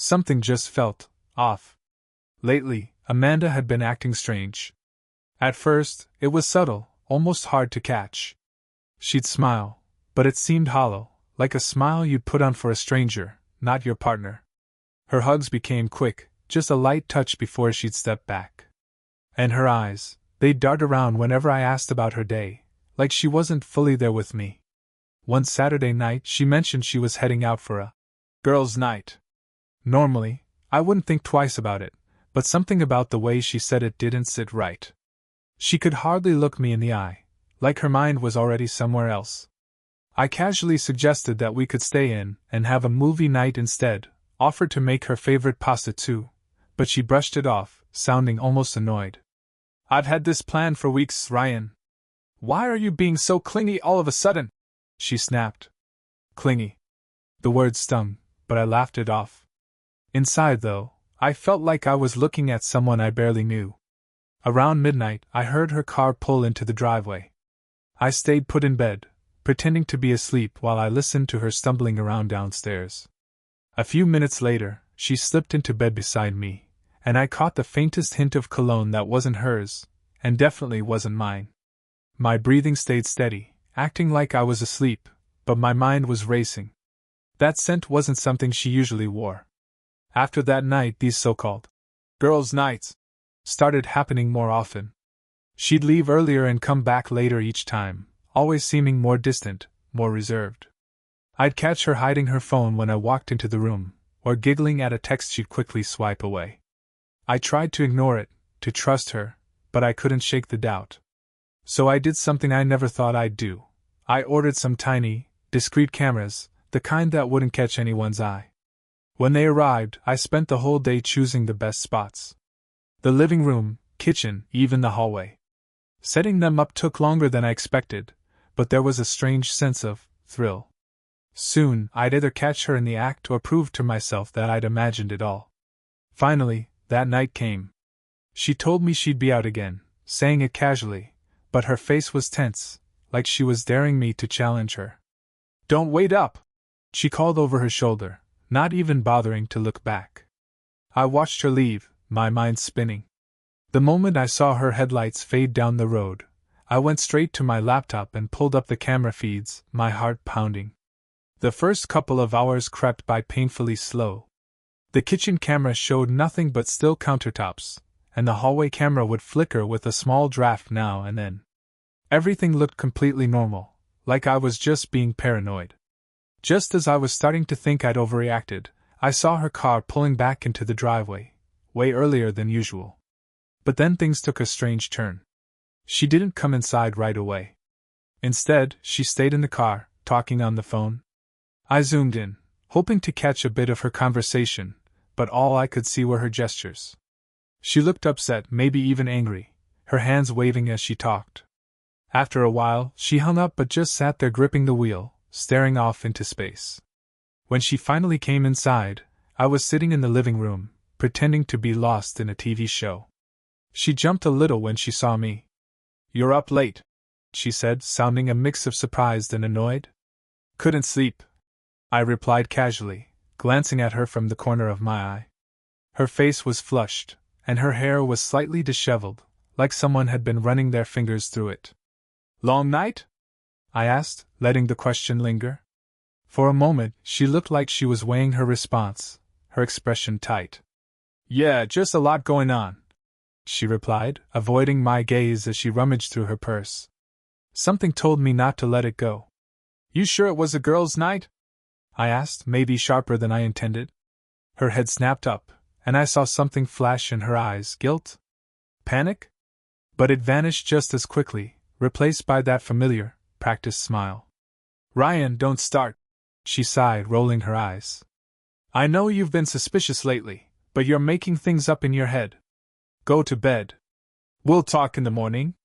Something just felt off. Lately, Amanda had been acting strange. At first, it was subtle, almost hard to catch. She'd smile, but it seemed hollow, like a smile you'd put on for a stranger, not your partner. Her hugs became quick, just a light touch before she'd step back. And her eyes, they'd dart around whenever I asked about her day, like she wasn't fully there with me. One Saturday night she mentioned she was heading out for a girls' night. Normally, I wouldn't think twice about it, but something about the way she said it didn't sit right. She could hardly look me in the eye, like her mind was already somewhere else. I casually suggested that we could stay in and have a movie night instead, offered to make her favorite pasta too, but she brushed it off, sounding almost annoyed. "I've had this plan for weeks, Ryan. Why are you being so clingy all of a sudden?" she snapped. Clingy. The word stung, but I laughed it off. Inside, though, I felt like I was looking at someone I barely knew. Around midnight, I heard her car pull into the driveway. I stayed put in bed, pretending to be asleep while I listened to her stumbling around downstairs. A few minutes later, she slipped into bed beside me, and I caught the faintest hint of cologne that wasn't hers, and definitely wasn't mine. My breathing stayed steady, acting like I was asleep, but my mind was racing. That scent wasn't something she usually wore. After that night, these so-called girls' nights started happening more often. She'd leave earlier and come back later each time, always seeming more distant, more reserved. I'd catch her hiding her phone when I walked into the room, or giggling at a text she'd quickly swipe away. I tried to ignore it, to trust her, but I couldn't shake the doubt. So I did something I never thought I'd do. I ordered some tiny, discreet cameras, the kind that wouldn't catch anyone's eye. When they arrived, I spent the whole day choosing the best spots. The living room, kitchen, even the hallway. Setting them up took longer than I expected, but there was a strange sense of thrill. Soon, I'd either catch her in the act or prove to myself that I'd imagined it all. Finally, that night came. She told me she'd be out again, saying it casually, but her face was tense, like she was daring me to challenge her. "Don't wait up!" she called over her shoulder, not even bothering to look back. I watched her leave, my mind spinning. The moment I saw her headlights fade down the road, I went straight to my laptop and pulled up the camera feeds, my heart pounding. The first couple of hours crept by painfully slow. The kitchen camera showed nothing but still countertops, and the hallway camera would flicker with a small draft now and then. Everything looked completely normal, like I was just being paranoid. Just as I was starting to think I'd overreacted, I saw her car pulling back into the driveway, way earlier than usual. But then things took a strange turn. She didn't come inside right away. Instead, she stayed in the car, talking on the phone. I zoomed in, hoping to catch a bit of her conversation, but all I could see were her gestures. She looked upset, maybe even angry, her hands waving as she talked. After a while, she hung up but just sat there gripping the wheel, staring off into space. When she finally came inside, I was sitting in the living room, pretending to be lost in a TV show. She jumped a little when she saw me. "You're up late," she said, sounding a mix of surprised and annoyed. "Couldn't sleep," I replied casually, glancing at her from the corner of my eye. Her face was flushed, and her hair was slightly disheveled, like someone had been running their fingers through it. "Long night?" I asked, letting the question linger. For a moment, she looked like she was weighing her response, her expression tight. "Yeah, just a lot going on," she replied, avoiding my gaze as she rummaged through her purse. Something told me not to let it go. "You sure it was a girls' night?" I asked, maybe sharper than I intended. Her head snapped up, and I saw something flash in her eyes. Guilt? Panic? But it vanished just as quickly, replaced by that familiar, practiced smile. "Ryan, don't start," she sighed, rolling her eyes. "I know you've been suspicious lately, but you're making things up in your head. Go to bed. We'll talk in the morning."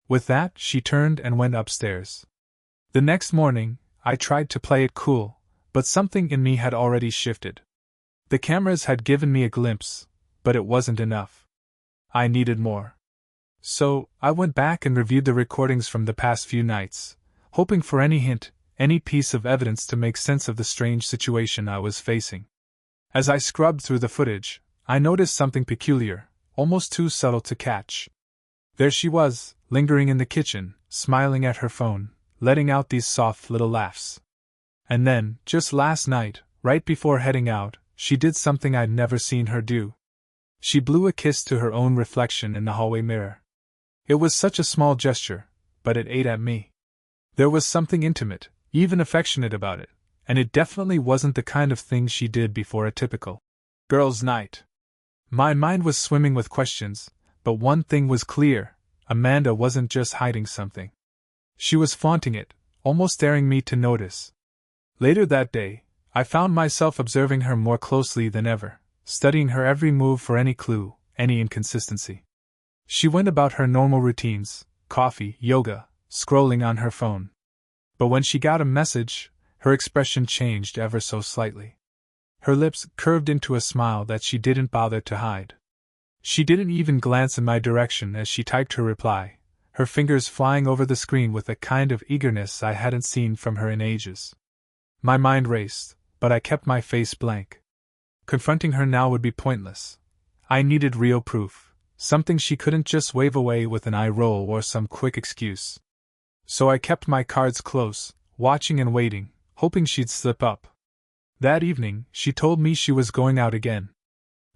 With that, she turned and went upstairs. The next morning, I tried to play it cool, but something in me had already shifted. The cameras had given me a glimpse, but it wasn't enough. I needed more. So, I went back and reviewed the recordings from the past few nights, hoping for any hint, any piece of evidence to make sense of the strange situation I was facing. As I scrubbed through the footage, I noticed something peculiar, almost too subtle to catch. There she was, lingering in the kitchen, smiling at her phone, letting out these soft little laughs. And then, just last night, right before heading out, she did something I'd never seen her do. She blew a kiss to her own reflection in the hallway mirror. It was such a small gesture, but it ate at me. There was something intimate, even affectionate about it, and it definitely wasn't the kind of thing she did before a typical girls' night. My mind was swimming with questions, but one thing was clear: Amanda wasn't just hiding something. She was flaunting it, almost daring me to notice. Later that day, I found myself observing her more closely than ever, studying her every move for any clue, any inconsistency. She went about her normal routines: coffee, yoga, scrolling on her phone. But when she got a message, her expression changed ever so slightly. Her lips curved into a smile that she didn't bother to hide. She didn't even glance in my direction as she typed her reply, her fingers flying over the screen with a kind of eagerness I hadn't seen from her in ages. My mind raced, but I kept my face blank. Confronting her now would be pointless. I needed real proof, something she couldn't just wave away with an eye roll or some quick excuse. So I kept my cards close, watching and waiting, hoping she'd slip up. That evening, she told me she was going out again.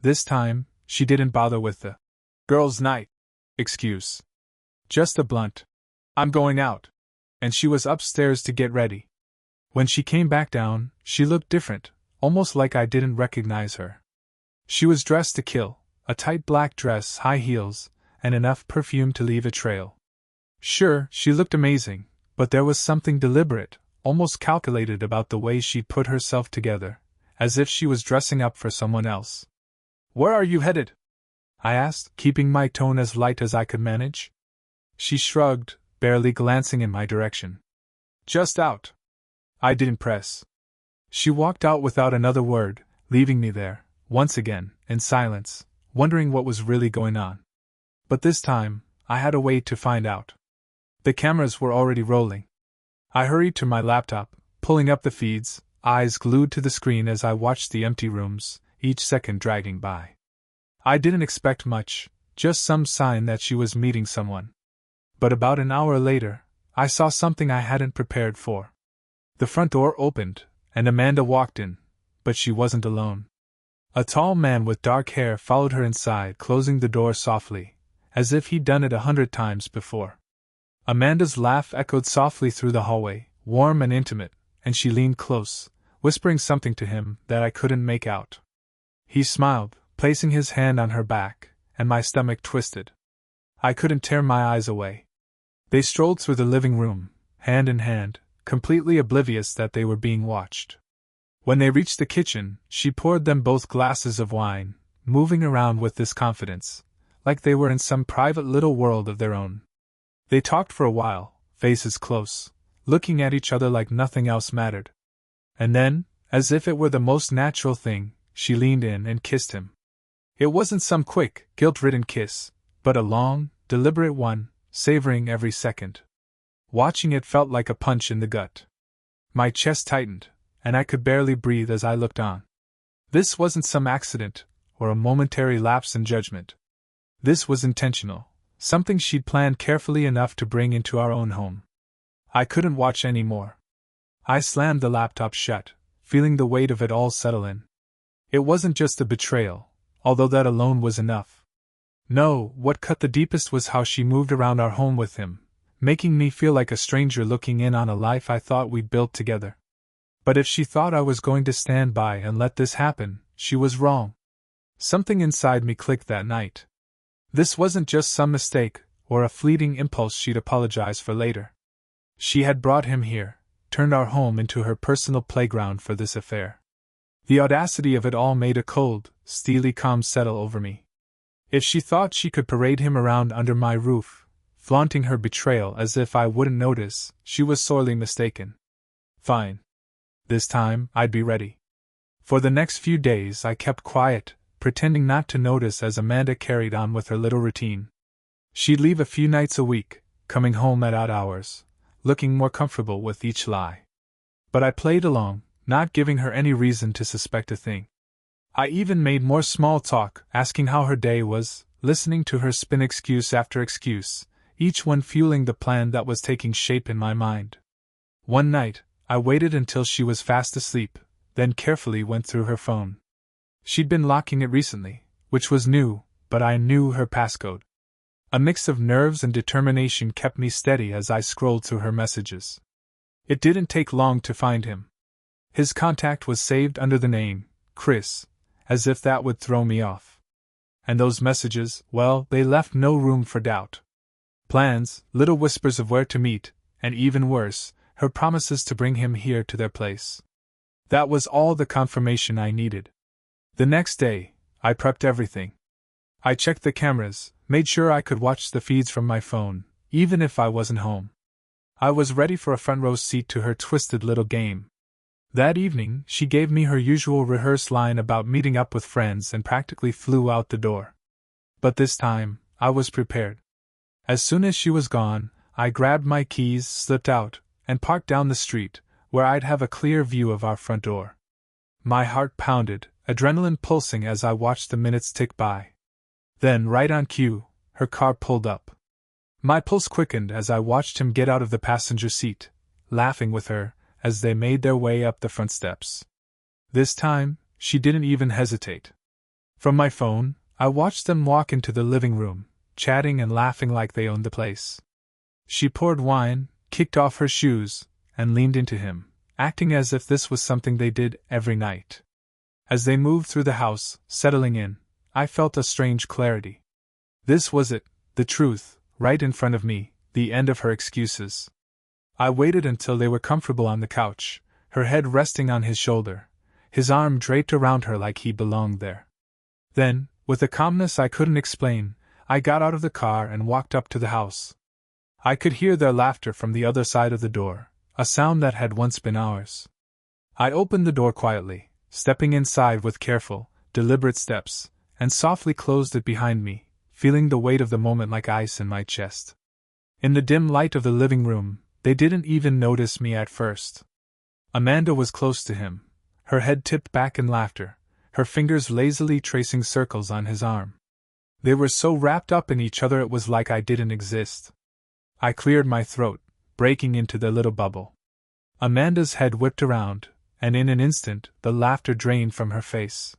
This time, she didn't bother with the girls' night excuse. Just a blunt, "I'm going out," and she was upstairs to get ready. When she came back down, she looked different, almost like I didn't recognize her. She was dressed to kill, a tight black dress, high heels, and enough perfume to leave a trail. Sure, she looked amazing, but there was something deliberate, almost calculated about the way she'd put herself together, as if she was dressing up for someone else. "Where are you headed?" I asked, keeping my tone as light as I could manage. She shrugged, barely glancing in my direction. "Just out." I didn't press. She walked out without another word, leaving me there, once again, in silence, wondering what was really going on. But this time, I had a way to find out. The cameras were already rolling. I hurried to my laptop, pulling up the feeds, eyes glued to the screen as I watched the empty rooms, each second dragging by. I didn't expect much, just some sign that she was meeting someone. But about an hour later, I saw something I hadn't prepared for. The front door opened, and Amanda walked in, but she wasn't alone. A tall man with dark hair followed her inside, closing the door softly, as if he'd done it 100 times before. Amanda's laugh echoed softly through the hallway, warm and intimate, and she leaned close, whispering something to him that I couldn't make out. He smiled, placing his hand on her back, and my stomach twisted. I couldn't tear my eyes away. They strolled through the living room, hand in hand, completely oblivious that they were being watched. When they reached the kitchen, she poured them both glasses of wine, moving around with this confidence, like they were in some private little world of their own. They talked for a while, faces close, looking at each other like nothing else mattered. And then, as if it were the most natural thing, she leaned in and kissed him. It wasn't some quick, guilt-ridden kiss, but a long, deliberate one, savoring every second. Watching it felt like a punch in the gut. My chest tightened, and I could barely breathe as I looked on. This wasn't some accident, or a momentary lapse in judgment. This was intentional, something she'd planned carefully enough to bring into our own home. I couldn't watch any more. I slammed the laptop shut, feeling the weight of it all settle in. It wasn't just a betrayal, although that alone was enough. No, what cut the deepest was how she moved around our home with him, making me feel like a stranger looking in on a life I thought we'd built together. But if she thought I was going to stand by and let this happen, she was wrong. Something inside me clicked that night. This wasn't just some mistake, or a fleeting impulse she'd apologize for later. She had brought him here, turned our home into her personal playground for this affair. The audacity of it all made a cold, steely calm settle over me. If she thought she could parade him around under my roof, flaunting her betrayal as if I wouldn't notice, she was sorely mistaken. Fine. This time, I'd be ready. For the next few days I kept quiet, pretending not to notice as Amanda carried on with her little routine. She'd leave a few nights a week, coming home at odd hours, looking more comfortable with each lie. But I played along, not giving her any reason to suspect a thing. I even made more small talk, asking how her day was, listening to her spin excuse after excuse, each one fueling the plan that was taking shape in my mind. One night, I waited until she was fast asleep, then carefully went through her phone. She'd been locking it recently, which was new, but I knew her passcode. A mix of nerves and determination kept me steady as I scrolled through her messages. It didn't take long to find him. His contact was saved under the name, Chris, as if that would throw me off. And those messages, well, they left no room for doubt. Plans, little whispers of where to meet, and even worse, her promises to bring him here to their place. That was all the confirmation I needed. The next day, I prepped everything. I checked the cameras, made sure I could watch the feeds from my phone, even if I wasn't home. I was ready for a front row seat to her twisted little game. That evening, she gave me her usual rehearsed line about meeting up with friends and practically flew out the door. But this time, I was prepared. As soon as she was gone, I grabbed my keys, slipped out, and parked down the street, where I'd have a clear view of our front door. My heart pounded, adrenaline pulsing as I watched the minutes tick by. Then, right on cue, her car pulled up. My pulse quickened as I watched him get out of the passenger seat, laughing with her, as they made their way up the front steps. This time, she didn't even hesitate. From my phone, I watched them walk into the living room, chatting and laughing like they owned the place. She poured wine, kicked off her shoes, and leaned into him, acting as if this was something they did every night. As they moved through the house, settling in, I felt a strange clarity. This was it, the truth, right in front of me, the end of her excuses. I waited until they were comfortable on the couch, her head resting on his shoulder, his arm draped around her like he belonged there. Then, with a calmness I couldn't explain, I got out of the car and walked up to the house. I could hear their laughter from the other side of the door, a sound that had once been ours. I opened the door quietly, stepping inside with careful, deliberate steps, and softly closed it behind me, feeling the weight of the moment like ice in my chest. In the dim light of the living room, they didn't even notice me at first. Amanda was close to him, her head tipped back in laughter, her fingers lazily tracing circles on his arm. They were so wrapped up in each other it was like I didn't exist. I cleared my throat, breaking into their little bubble. Amanda's head whipped around, and in an instant the laughter drained from her face.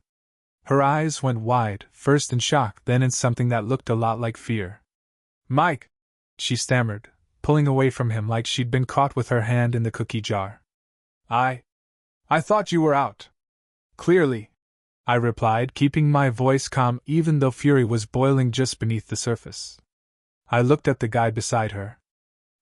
Her eyes went wide, first in shock, then in something that looked a lot like fear. "Mike," she stammered, pulling away from him like she'd been caught with her hand in the cookie jar. I thought you were out." "Clearly," I replied, keeping my voice calm even though fury was boiling just beneath the surface. I looked at the guy beside her.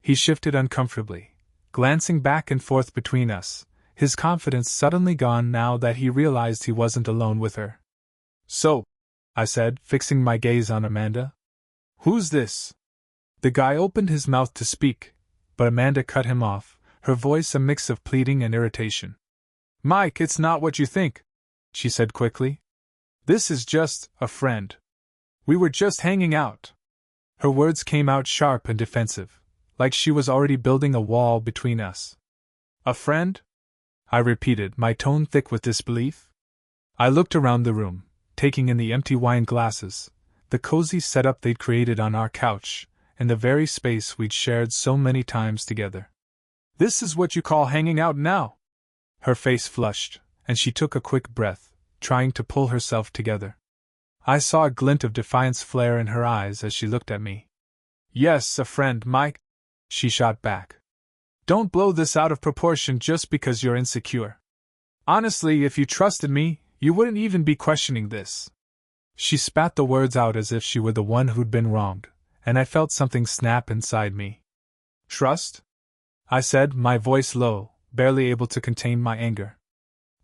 He shifted uncomfortably, glancing back and forth between us, his confidence suddenly gone now that he realized he wasn't alone with her. "So," I said, fixing my gaze on Amanda. "Who's this?" The guy opened his mouth to speak, but Amanda cut him off, her voice a mix of pleading and irritation. "Mike, it's not what you think," she said quickly. "This is just a friend. We were just hanging out." Her words came out sharp and defensive, like she was already building a wall between us. "A friend?" I repeated, my tone thick with disbelief. I looked around the room, taking in the empty wine glasses, the cozy setup they'd created on our couch, and the very space we'd shared so many times together. "This is what you call hanging out now?" Her face flushed, and she took a quick breath, trying to pull herself together. I saw a glint of defiance flare in her eyes as she looked at me. "Yes, a friend, Mike," she shot back. "Don't blow this out of proportion just because you're insecure. Honestly, if you trusted me, you wouldn't even be questioning this." She spat the words out as if she were the one who'd been wronged, and I felt something snap inside me. "Trust?" I said, my voice low, barely able to contain my anger.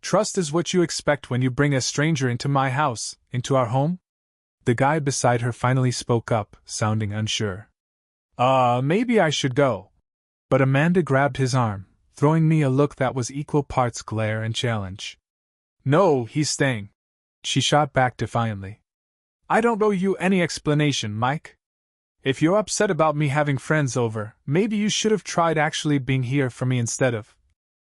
"Trust is what you expect when you bring a stranger into my house, into our home?" The guy beside her finally spoke up, sounding unsure. Maybe I should go." But Amanda grabbed his arm, throwing me a look that was equal parts glare and challenge. "No, he's staying," she shot back defiantly. "I don't owe you any explanation, Mike. If you're upset about me having friends over, maybe you should have tried actually being here for me instead of."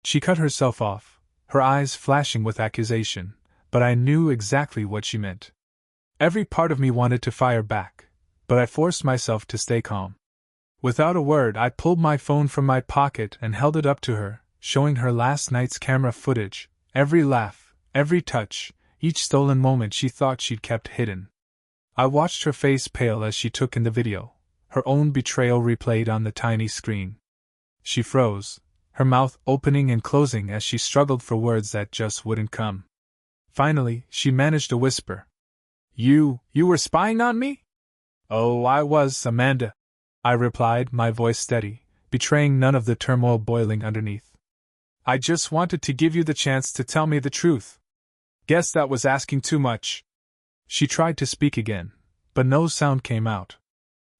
She cut herself off, her eyes flashing with accusation, but I knew exactly what she meant. Every part of me wanted to fire back, but I forced myself to stay calm. Without a word, I pulled my phone from my pocket and held it up to her, showing her last night's camera footage, every laugh, every touch, each stolen moment she thought she'd kept hidden. I watched her face pale as she took in the video, her own betrayal replayed on the tiny screen. She froze, her mouth opening and closing as she struggled for words that just wouldn't come. Finally, she managed a whisper. You were spying on me?" "Oh, I was, Amanda," I replied, my voice steady, betraying none of the turmoil boiling underneath. "I just wanted to give you the chance to tell me the truth. Guess that was asking too much." She tried to speak again, but no sound came out.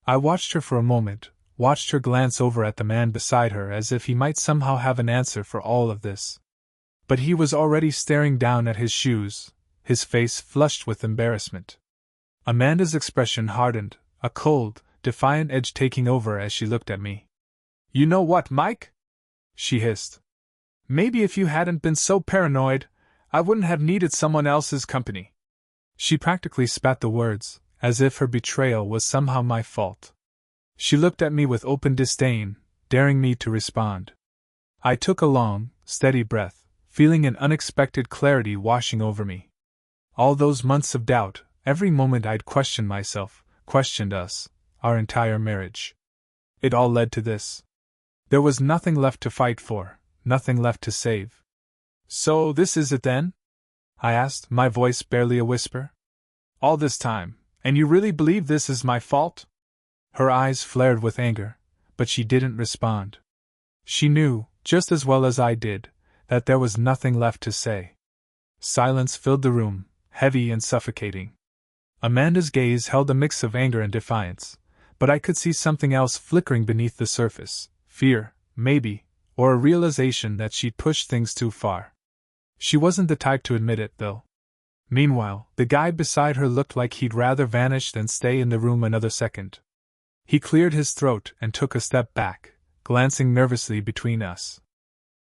I watched her for a moment, watched her glance over at the man beside her as if he might somehow have an answer for all of this. But he was already staring down at his shoes, his face flushed with embarrassment. Amanda's expression hardened, a cold, defiant edge taking over as she looked at me. "You know what, Mike?" she hissed. "Maybe if you hadn't been so paranoid, I wouldn't have needed someone else's company." She practically spat the words, as if her betrayal was somehow my fault. She looked at me with open disdain, daring me to respond. I took a long, steady breath, feeling an unexpected clarity washing over me. All those months of doubt, every moment I'd questioned myself, questioned us, our entire marriage. It all led to this. There was nothing left to fight for, nothing left to save. "So this is it then?" I asked, my voice barely a whisper. "All this time, and you really believe this is my fault?" Her eyes flared with anger, but she didn't respond. She knew, just as well as I did, that there was nothing left to say. Silence filled the room, heavy and suffocating. Amanda's gaze held a mix of anger and defiance, but I could see something else flickering beneath the surface, fear, maybe, or a realization that she'd pushed things too far. She wasn't the type to admit it, though. Meanwhile, the guy beside her looked like he'd rather vanish than stay in the room another second. He cleared his throat and took a step back, glancing nervously between us.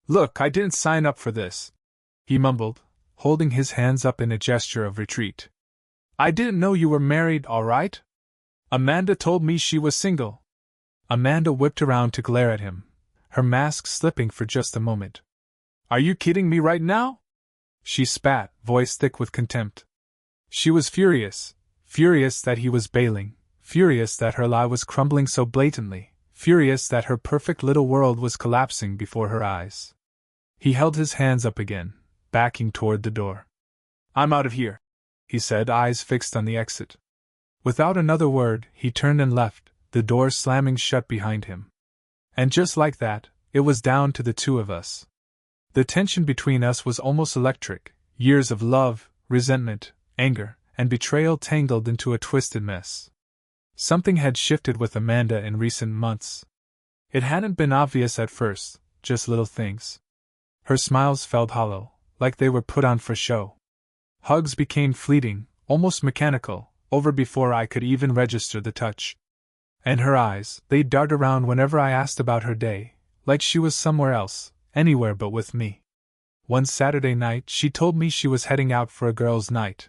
"Look, I didn't sign up for this," he mumbled, holding his hands up in a gesture of retreat. "I didn't know you were married, all right? Amanda told me she was single." Amanda whipped around to glare at him, her mask slipping for just a moment. "Are you kidding me right now?" she spat, voice thick with contempt. She was furious that he was bailing, furious that her lie was crumbling so blatantly, furious that her perfect little world was collapsing before her eyes. He held his hands up again, backing toward the door. "I'm out of here," he said, eyes fixed on the exit. Without another word, he turned and left, the door slamming shut behind him. And just like that, it was down to the two of us. The tension between us was almost electric, years of love, resentment, anger, and betrayal tangled into a twisted mess. Something had shifted with Amanda in recent months. It hadn't been obvious at first, just little things. Her smiles felt hollow, like they were put on for show. Hugs became fleeting, almost mechanical, over before I could even register the touch. And her eyes, they'd dart around whenever I asked about her day, like she was somewhere else, anywhere but with me. One Saturday night she told me she was heading out for a girls' night.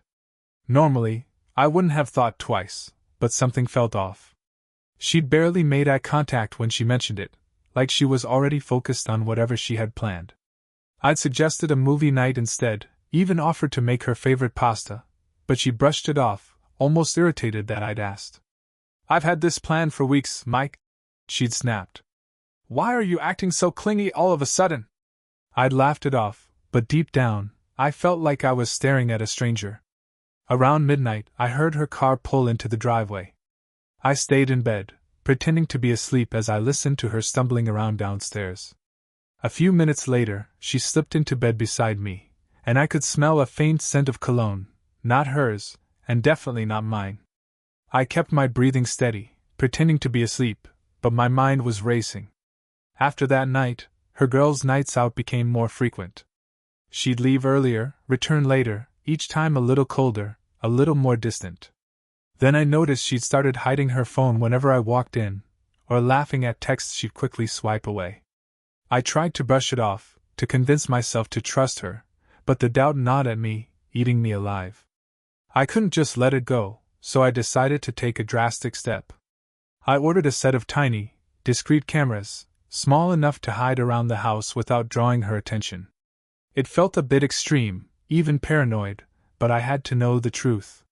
Normally, I wouldn't have thought twice, but something felt off. She'd barely made eye contact when she mentioned it, like she was already focused on whatever she had planned. I'd suggested a movie night instead, even offered to make her favorite pasta, but she brushed it off, almost irritated that I'd asked. "I've had this plan for weeks, Mike," she'd snapped. "Why are you acting so clingy all of a sudden?" I'd laughed it off, but deep down, I felt like I was staring at a stranger. Around midnight, I heard her car pull into the driveway. I stayed in bed, pretending to be asleep as I listened to her stumbling around downstairs. A few minutes later, she slipped into bed beside me, and I could smell a faint scent of cologne, not hers, and definitely not mine. I kept my breathing steady, pretending to be asleep, but my mind was racing. After that night, her girls' nights out became more frequent. She'd leave earlier, return later, each time a little colder, a little more distant. Then I noticed she'd started hiding her phone whenever I walked in, or laughing at texts she'd quickly swipe away. I tried to brush it off, to convince myself to trust her, but the doubt gnawed at me, eating me alive. I couldn't just let it go, so I decided to take a drastic step. I ordered a set of tiny, discreet cameras, small enough to hide around the house without drawing her attention. It felt a bit extreme, even paranoid, but I had to know the truth.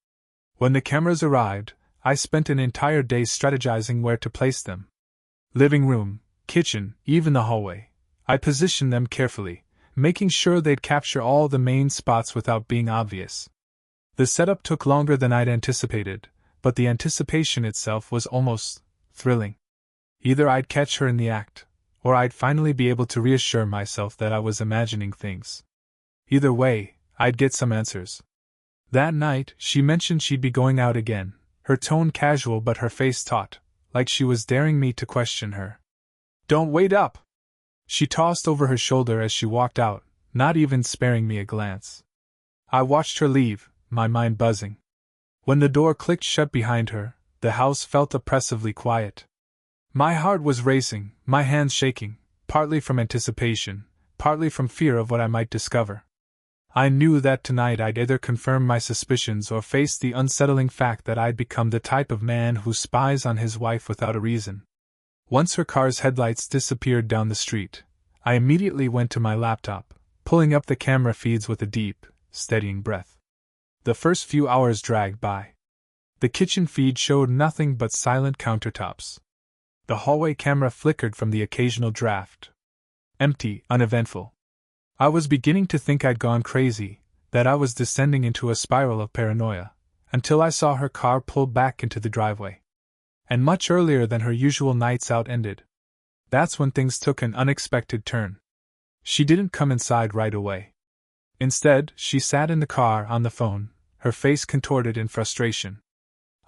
When the cameras arrived, I spent an entire day strategizing where to place them. Living room, kitchen, even the hallway. I positioned them carefully, making sure they'd capture all the main spots without being obvious. The setup took longer than I'd anticipated, but the anticipation itself was almost thrilling. Either I'd catch her in the act, or I'd finally be able to reassure myself that I was imagining things. Either way, I'd get some answers. That night, she mentioned she'd be going out again, her tone casual but her face taut, like she was daring me to question her. "Don't wait up!" She tossed over her shoulder as she walked out, not even sparing me a glance. I watched her leave, my mind buzzing. When the door clicked shut behind her, the house felt oppressively quiet. My heart was racing, my hands shaking, partly from anticipation, partly from fear of what I might discover. I knew that tonight I'd either confirm my suspicions or face the unsettling fact that I'd become the type of man who spies on his wife without a reason. Once her car's headlights disappeared down the street, I immediately went to my laptop, pulling up the camera feeds with a deep, steadying breath. The first few hours dragged by. The kitchen feed showed nothing but silent countertops. The hallway camera flickered from the occasional draft. Empty, uneventful. I was beginning to think I'd gone crazy, that I was descending into a spiral of paranoia, until I saw her car pull back into the driveway. And much earlier than her usual nights out ended. That's when things took an unexpected turn. She didn't come inside right away. Instead, she sat in the car on the phone, her face contorted in frustration.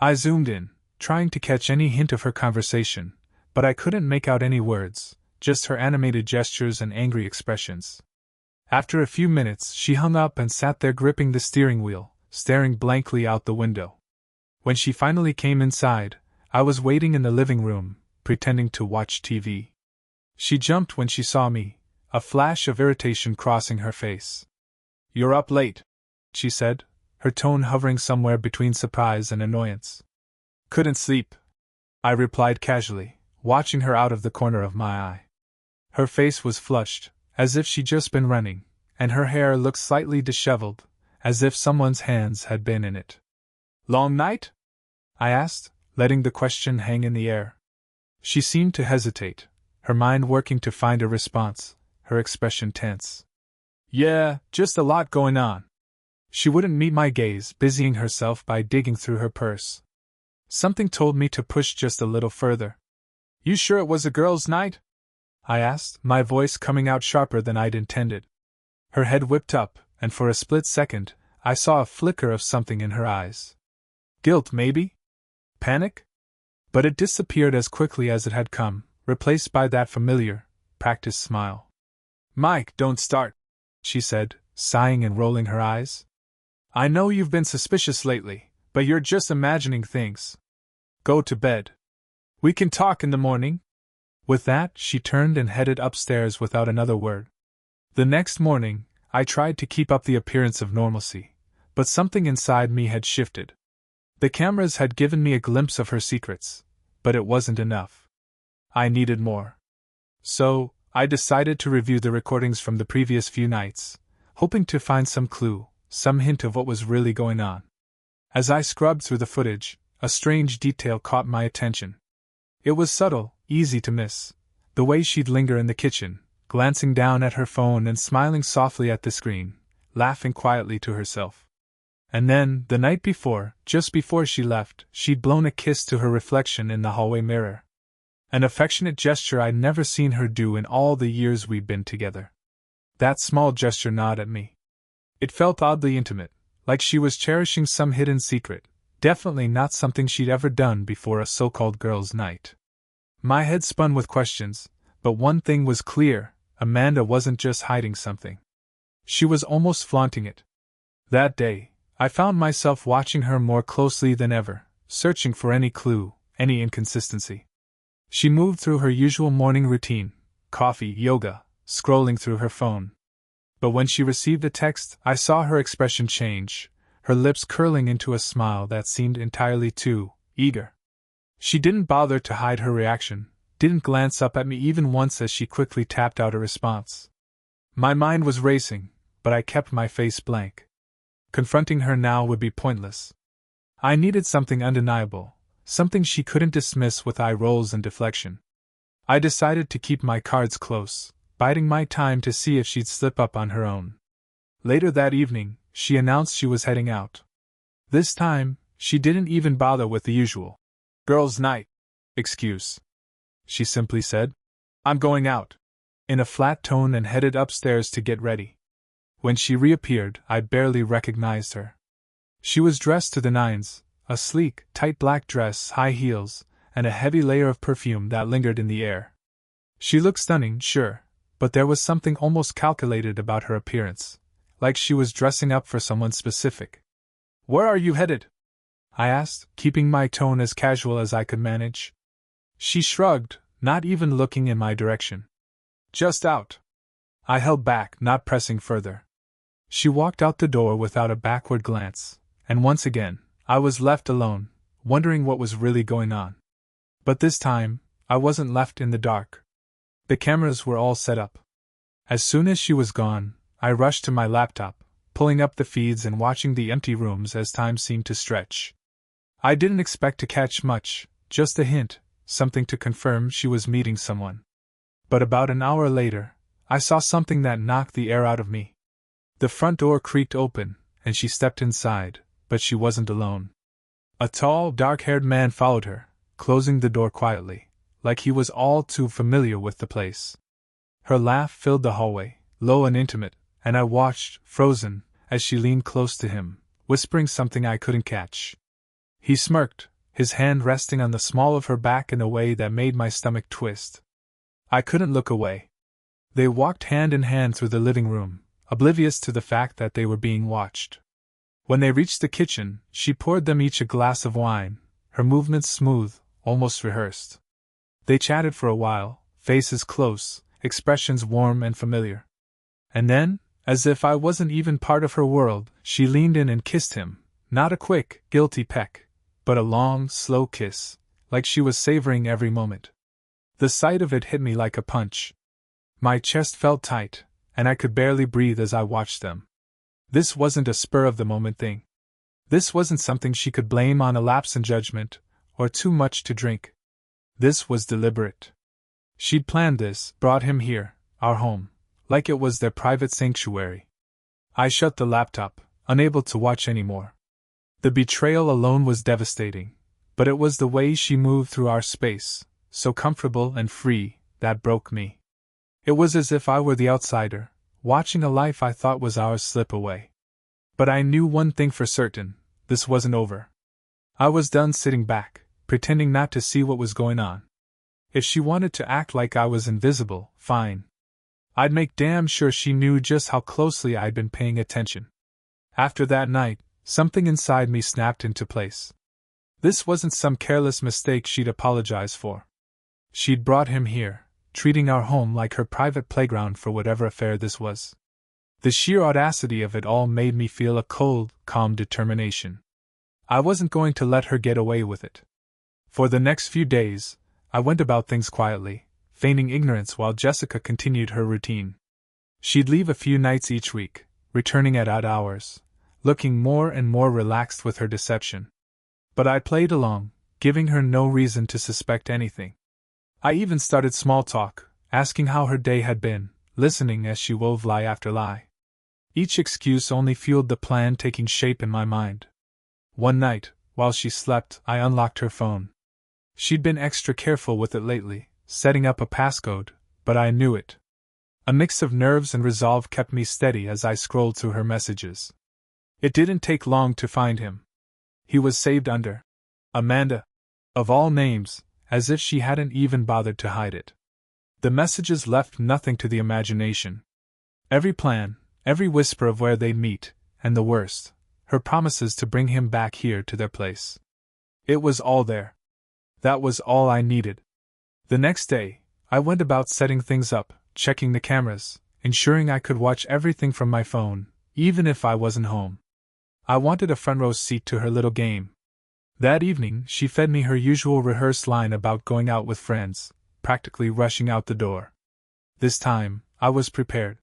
I zoomed in, trying to catch any hint of her conversation, but I couldn't make out any words, just her animated gestures and angry expressions. After a few minutes, she hung up and sat there gripping the steering wheel, staring blankly out the window. When she finally came inside, I was waiting in the living room, pretending to watch TV. She jumped when she saw me, a flash of irritation crossing her face. "You're up late," she said, her tone hovering somewhere between surprise and annoyance. "Couldn't sleep," I replied casually, watching her out of the corner of my eye. Her face was flushed, as if she'd just been running, and her hair looked slightly disheveled, as if someone's hands had been in it. "Long night?" I asked, letting the question hang in the air. She seemed to hesitate, her mind working to find a response, her expression tense. "Yeah, just a lot going on." She wouldn't meet my gaze, busying herself by digging through her purse. Something told me to push just a little further. "You sure it was a girls' night?" I asked, my voice coming out sharper than I'd intended. Her head whipped up, and for a split second, I saw a flicker of something in her eyes. Guilt, maybe? Panic? But it disappeared as quickly as it had come, replaced by that familiar, practiced smile. "Mike, don't start," she said, sighing and rolling her eyes. "I know you've been suspicious lately, but you're just imagining things. Go to bed. We can talk in the morning." With that, she turned and headed upstairs without another word. The next morning, I tried to keep up the appearance of normalcy, but something inside me had shifted. The cameras had given me a glimpse of her secrets, but it wasn't enough. I needed more. So, I decided to review the recordings from the previous few nights, hoping to find some clue, some hint of what was really going on. As I scrubbed through the footage, a strange detail caught my attention. It was subtle, easy to miss, the way she'd linger in the kitchen, glancing down at her phone and smiling softly at the screen, laughing quietly to herself. And then, the night before, just before she left, she'd blown a kiss to her reflection in the hallway mirror. An affectionate gesture I'd never seen her do in all the years we'd been together. That small gesture gnawed at me. It felt oddly intimate, like she was cherishing some hidden secret, definitely not something she'd ever done before a so-called girls' night. My head spun with questions, but one thing was clear, Amanda wasn't just hiding something. She was almost flaunting it. That day, I found myself watching her more closely than ever, searching for any clue, any inconsistency. She moved through her usual morning routine, coffee, yoga, scrolling through her phone. But when she received the text, I saw her expression change, her lips curling into a smile that seemed entirely too eager. She didn't bother to hide her reaction, didn't glance up at me even once as she quickly tapped out a response. My mind was racing, but I kept my face blank. Confronting her now would be pointless. I needed something undeniable, something she couldn't dismiss with eye rolls and deflection. I decided to keep my cards close, biding my time to see if she'd slip up on her own. Later that evening, she announced she was heading out. This time, she didn't even bother with the usual girls' night excuse. She simply said, "I'm going out," in a flat tone and headed upstairs to get ready. When she reappeared, I barely recognized her. She was dressed to the nines, a sleek, tight black dress, high heels, and a heavy layer of perfume that lingered in the air. She looked stunning, sure, but there was something almost calculated about her appearance, like she was dressing up for someone specific. "Where are you headed?" I asked, keeping my tone as casual as I could manage. She shrugged, not even looking in my direction. "Just out." I held back, not pressing further. She walked out the door without a backward glance, and once again, I was left alone, wondering what was really going on. But this time, I wasn't left in the dark. The cameras were all set up. As soon as she was gone, I rushed to my laptop, pulling up the feeds and watching the empty rooms as time seemed to stretch. I didn't expect to catch much, just a hint, something to confirm she was meeting someone. But about an hour later, I saw something that knocked the air out of me. The front door creaked open, and she stepped inside, but she wasn't alone. A tall, dark-haired man followed her, closing the door quietly, like he was all too familiar with the place. Her laugh filled the hallway, low and intimate, and I watched, frozen, as she leaned close to him, whispering something I couldn't catch. He smirked, his hand resting on the small of her back in a way that made my stomach twist. I couldn't look away. They walked hand in hand through the living room, oblivious to the fact that they were being watched. When they reached the kitchen, she poured them each a glass of wine, her movements smooth, almost rehearsed. They chatted for a while, faces close, expressions warm and familiar. And then, as if I wasn't even part of her world, she leaned in and kissed him, not a quick, guilty peck, but a long, slow kiss, like she was savoring every moment. The sight of it hit me like a punch. My chest felt tight, and I could barely breathe as I watched them. This wasn't a spur-of-the-moment thing. This wasn't something she could blame on a lapse in judgment, or too much to drink. This was deliberate. She'd planned this, brought him here, our home, like it was their private sanctuary. I shut the laptop, unable to watch anymore. The betrayal alone was devastating, but it was the way she moved through our space, so comfortable and free, that broke me. It was as if I were the outsider, watching a life I thought was ours slip away. But I knew one thing for certain, this wasn't over. I was done sitting back, pretending not to see what was going on. If she wanted to act like I was invisible, fine. I'd make damn sure she knew just how closely I'd been paying attention. After that night, something inside me snapped into place. This wasn't some careless mistake she'd apologize for. She'd brought him here, treating our home like her private playground for whatever affair this was. The sheer audacity of it all made me feel a cold, calm determination. I wasn't going to let her get away with it. For the next few days, I went about things quietly, feigning ignorance while Jessica continued her routine. She'd leave a few nights each week, returning at odd hours, looking more and more relaxed with her deception. But I played along, giving her no reason to suspect anything. I even started small talk, asking how her day had been, listening as she wove lie after lie. Each excuse only fueled the plan taking shape in my mind. One night, while she slept, I unlocked her phone. She'd been extra careful with it lately, setting up a passcode, but I knew it. A mix of nerves and resolve kept me steady as I scrolled through her messages. It didn't take long to find him. He was saved under Amanda. Of all names, as if she hadn't even bothered to hide it. The messages left nothing to the imagination. Every plan, every whisper of where they'd meet, and the worst, her promises to bring him back here to their place. It was all there. That was all I needed. The next day, I went about setting things up, checking the cameras, ensuring I could watch everything from my phone, even if I wasn't home. I wanted a front row seat to her little game. That evening, she fed me her usual rehearsed line about going out with friends, practically rushing out the door. This time, I was prepared.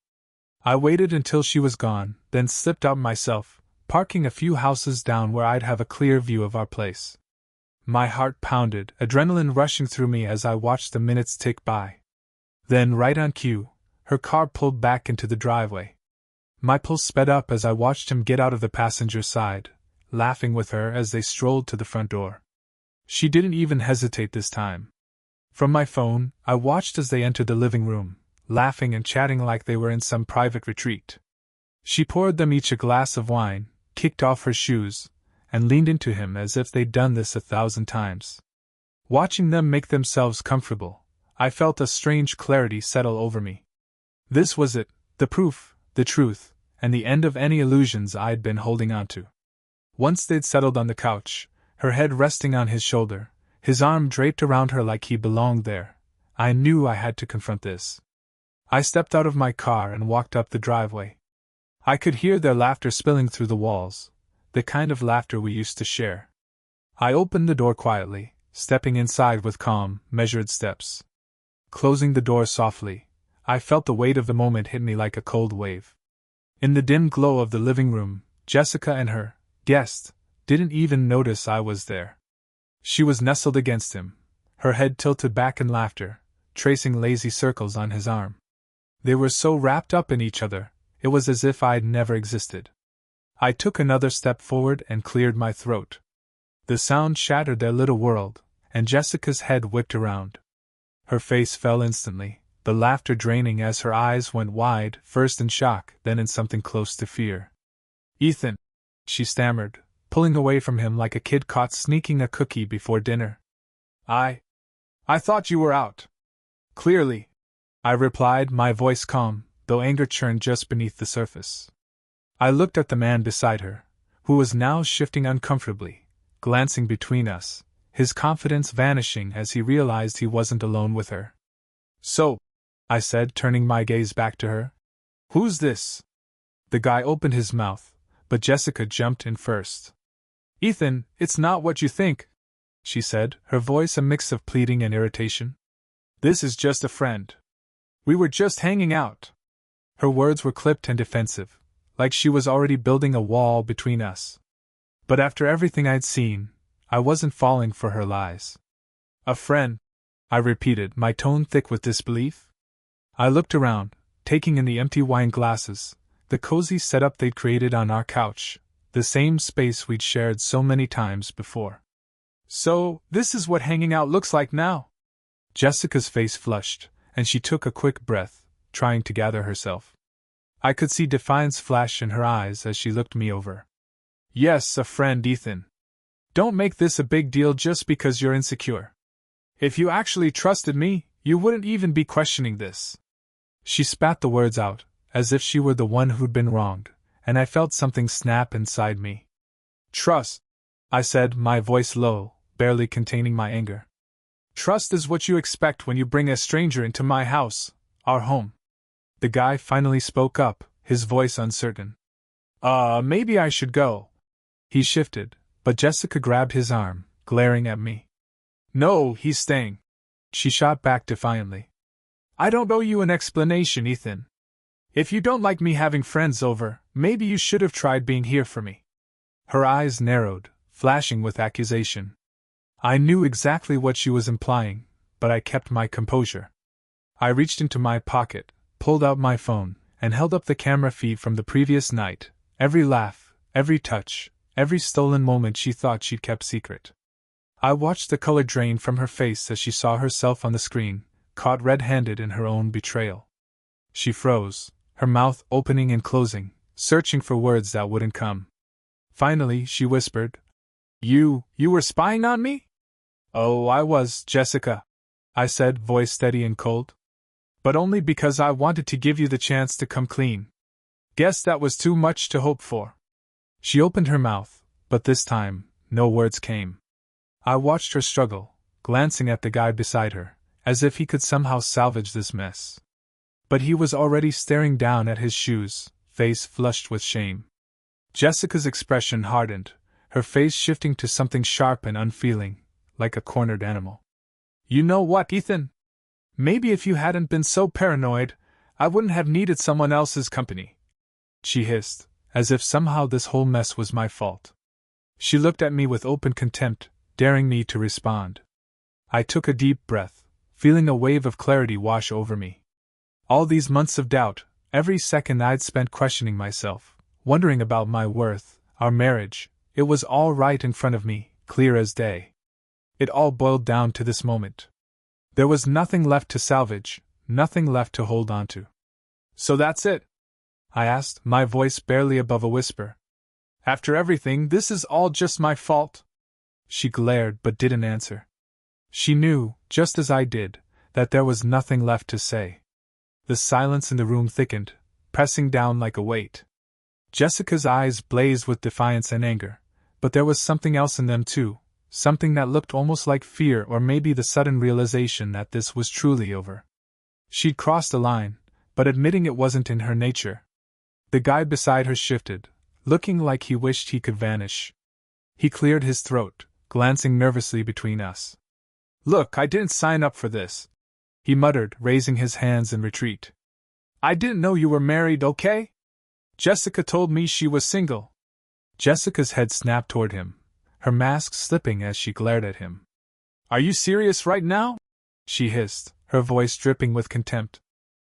I waited until she was gone, then slipped out myself, parking a few houses down where I'd have a clear view of our place. My heart pounded, adrenaline rushing through me as I watched the minutes tick by. Then, right on cue, her car pulled back into the driveway. My pulse sped up as I watched him get out of the passenger side, laughing with her as they strolled to the front door. She didn't even hesitate this time. From my phone, I watched as they entered the living room, laughing and chatting like they were in some private retreat. She poured them each a glass of wine, kicked off her shoes, and leaned into him as if they'd done this 1,000 times. Watching them make themselves comfortable, I felt a strange clarity settle over me. This was it, the proof, the truth, and the end of any illusions I'd been holding on to. Once they'd settled on the couch, her head resting on his shoulder, his arm draped around her like he belonged there, I knew I had to confront this. I stepped out of my car and walked up the driveway. I could hear their laughter spilling through the walls, the kind of laughter we used to share. I opened the door quietly, stepping inside with calm, measured steps. Closing the door softly, I felt the weight of the moment hit me like a cold wave. In the dim glow of the living room, Jessica and her guest didn't even notice I was there. She was nestled against him, her head tilted back in laughter, tracing lazy circles on his arm. They were so wrapped up in each other, it was as if I'd never existed. I took another step forward and cleared my throat. The sound shattered their little world, and Jessica's head whipped around. Her face fell instantly, the laughter draining as her eyes went wide, first in shock, then in something close to fear. "Ethan," she stammered, pulling away from him like a kid caught sneaking a cookie before dinner. I thought you were out." "Clearly," I replied, my voice calm, though anger churned just beneath the surface. I looked at the man beside her, who was now shifting uncomfortably, glancing between us, his confidence vanishing as he realized he wasn't alone with her. "So," I said, turning my gaze back to her, "who's this?" The guy opened his mouth, but Jessica jumped in first. "Ethan, it's not what you think," she said, her voice a mix of pleading and irritation. "This is just a friend. We were just hanging out." Her words were clipped and defensive, like she was already building a wall between us. But after everything I'd seen, I wasn't falling for her lies. "A friend," I repeated, my tone thick with disbelief. I looked around, taking in the empty wine glasses, the cozy setup they'd created on our couch, the same space we'd shared so many times before. "So, this is what hanging out looks like now?" Jessica's face flushed, and she took a quick breath, trying to gather herself. I could see defiance flash in her eyes as she looked me over. "Yes, a friend, Ethan. Don't make this a big deal just because you're insecure. If you actually trusted me, you wouldn't even be questioning this." She spat the words out, as if she were the one who'd been wronged, and I felt something snap inside me. "Trust," I said, my voice low, barely containing my anger. "Trust is what you expect when you bring a stranger into my house, our home." The guy finally spoke up, his voice uncertain. Maybe I should go." He shifted, but Jessica grabbed his arm, glaring at me. "No, he's staying," she shot back defiantly. "I don't owe you an explanation, Ethan. If you don't like me having friends over, maybe you should have tried being here for me." Her eyes narrowed, flashing with accusation. I knew exactly what she was implying, but I kept my composure. I reached into my pocket, pulled out my phone, and held up the camera feed from the previous night, every laugh, every touch, every stolen moment she thought she'd kept secret. I watched the color drain from her face as she saw herself on the screen, caught red-handed in her own betrayal. She froze, her mouth opening and closing, searching for words that wouldn't come. Finally, she whispered, You were spying on me?" "Oh, I was, Jessica," I said, voice steady and cold. "But only because I wanted to give you the chance to come clean. Guess that was too much to hope for." She opened her mouth, but this time, no words came. I watched her struggle, glancing at the guy beside her, as if he could somehow salvage this mess. But he was already staring down at his shoes, face flushed with shame. Jessica's expression hardened, her face shifting to something sharp and unfeeling, like a cornered animal. You know what, Ethan? Maybe if you hadn't been so paranoid, I wouldn't have needed someone else's company. She hissed, as if somehow this whole mess was my fault. She looked at me with open contempt, daring me to respond. I took a deep breath, feeling a wave of clarity wash over me. All these months of doubt, every second I'd spent questioning myself, wondering about my worth, our marriage, it was all right in front of me, clear as day. It all boiled down to this moment. There was nothing left to salvage, nothing left to hold on to. So that's it? I asked, my voice barely above a whisper. After everything, this is all just my fault? She glared but didn't answer. She knew, just as I did, that there was nothing left to say. The silence in the room thickened, pressing down like a weight. Jessica's eyes blazed with defiance and anger, but there was something else in them too, something that looked almost like fear or maybe the sudden realization that this was truly over. She'd crossed a line, but admitting it wasn't in her nature. The guy beside her shifted, looking like he wished he could vanish. He cleared his throat, glancing nervously between us. Look, I didn't sign up for this, he muttered, raising his hands in retreat. I didn't know you were married, okay? Jessica told me she was single. Jessica's head snapped toward him, her mask slipping as she glared at him. Are you serious right now? She hissed, her voice dripping with contempt.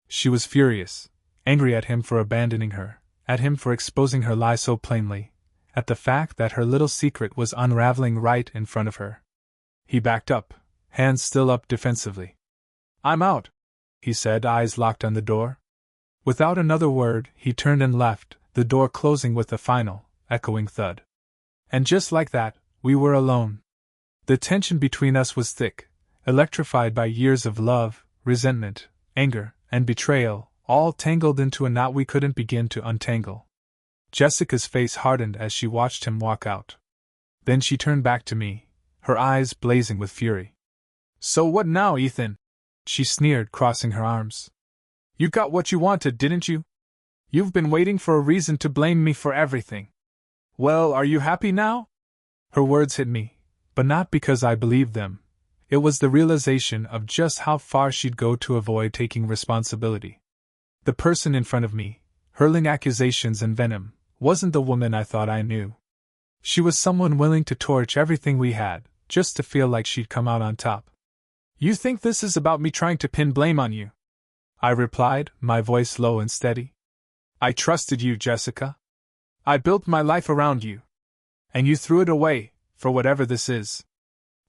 She was furious, angry at him for abandoning her, at him for exposing her lie so plainly, at the fact that her little secret was unraveling right in front of her. He backed up, hands still up defensively. I'm out, he said, eyes locked on the door. Without another word, he turned and left, the door closing with a final, echoing thud. And just like that, we were alone. The tension between us was thick, electrified by years of love, resentment, anger, and betrayal, all tangled into a knot we couldn't begin to untangle. Jessica's face hardened as she watched him walk out. Then she turned back to me, her eyes blazing with fury. So what now, Ethan? She sneered, crossing her arms. You got what you wanted, didn't you? You've been waiting for a reason to blame me for everything. Well, are you happy now? Her words hit me, but not because I believed them. It was the realization of just how far she'd go to avoid taking responsibility. The person in front of me, hurling accusations and venom, wasn't the woman I thought I knew. She was someone willing to torch everything we had, just to feel like she'd come out on top. You think this is about me trying to pin blame on you? I replied, my voice low and steady. I trusted you, Jessica. I built my life around you. And you threw it away, for whatever this is.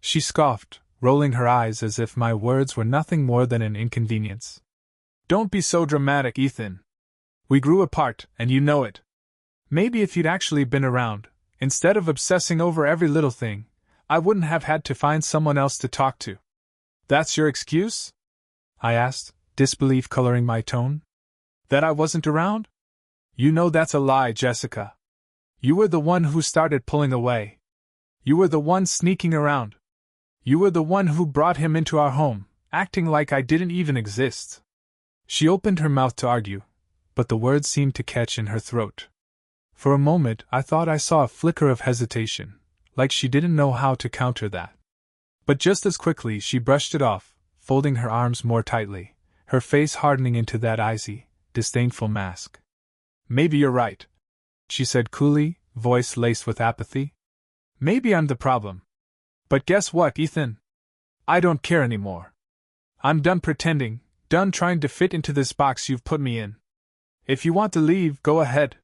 She scoffed, rolling her eyes as if my words were nothing more than an inconvenience. Don't be so dramatic, Ethan. We grew apart, and you know it. Maybe if you'd actually been around, instead of obsessing over every little thing, I wouldn't have had to find someone else to talk to. That's your excuse? I asked, disbelief coloring my tone. That I wasn't around? You know that's a lie, Jessica. You were the one who started pulling away. You were the one sneaking around. You were the one who brought him into our home, acting like I didn't even exist. She opened her mouth to argue, but the words seemed to catch in her throat. For a moment I thought I saw a flicker of hesitation, like she didn't know how to counter that. But just as quickly she brushed it off, folding her arms more tightly, her face hardening into that icy, disdainful mask. Maybe you're right, she said coolly, voice laced with apathy. Maybe I'm the problem. But guess what, Ethan? I don't care anymore. I'm done pretending, done trying to fit into this box you've put me in. If you want to leave, go ahead.